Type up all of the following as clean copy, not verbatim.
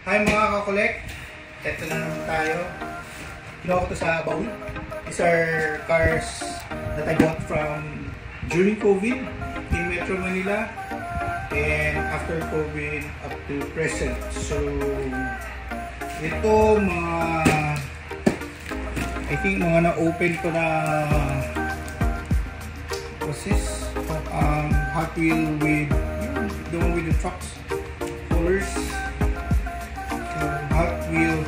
Hi mga kakolek, eto na naman tayo. Kinuha ko to sa baul. These are cars that I bought from during COVID in Metro Manila and after COVID up to present. So ito I think mga na-open ko na what's this? Hot Wheel with the one with the trucks colors. Hot Wheel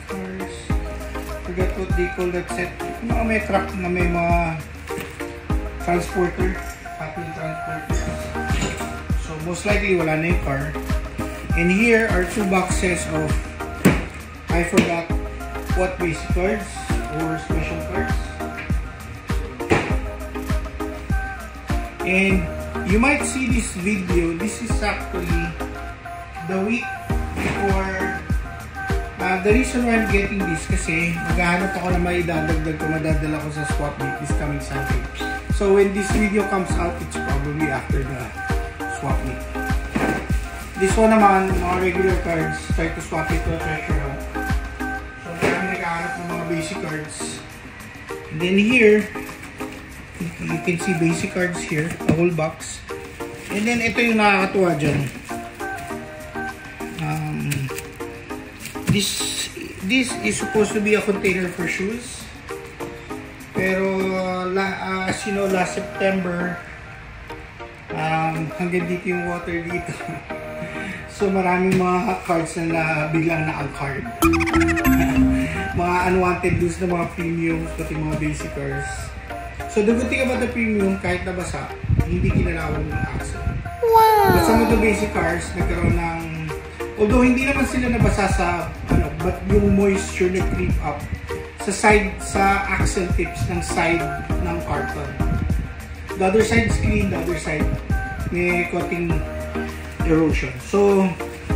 cars. Forgot what they call that set. Mga may truck na may mga transporter. Hot Wheel transporter. So most likely wala na yung car. And here are two boxes of I forgot what basic cards or special cards. And you might see this video. This is actually the week before. The reason why I'm getting this kasi maghahanap ako na may idadagdag ko, madadala ko sa swap meet this coming Sunday. So when this video comes out, it's probably after the swap meet. This one naman, mga regular cards, try to swap it to a treasure hunt. So kami naghahanap ng mga basic cards. And then here, you can see basic cards here, a whole box. And then ito yung nakakatuwa dyan. This is supposed to be a container for shoes. Pero as you know, last September, hanggang dito yung water dito. So maraming mga cards na biglang na-card. Mga unwanted loose na mga premium, pati mga basic cards. So the good thing about the premium, kahit nabasa, hindi kinalawang ng axle. Wow! But some of the basic cars, nagkaroon ng, although hindi naman sila nabasa sa, but yung moisture na creep up sa side, sa axle tips ng side ng carton. The other side is clean, the other side may konting erosion. So,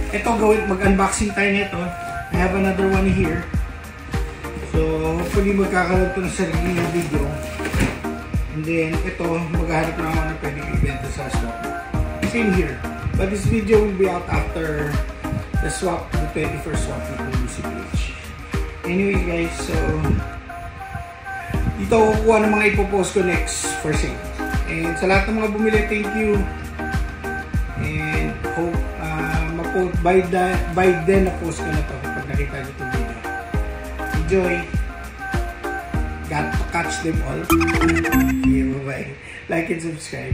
ito mag-unboxing tayo nito. I have another one here. So, hopefully magkakaroon ito ng sarili ng video. And then, ito, maghahanap na ako na pwedeng ibenta sa swap. Same here. But this video will be out after the swap, the 21st swap ng UCPH. Anyway guys, so dito ako kukuha ng mga ipopost ko next for sale. And sa lahat ng mga bumili, thank you. And hope by then na-post ko na to pag nakita nyo itong video. Enjoy! Got to catch them all. Yeah, bye-bye. Like and subscribe.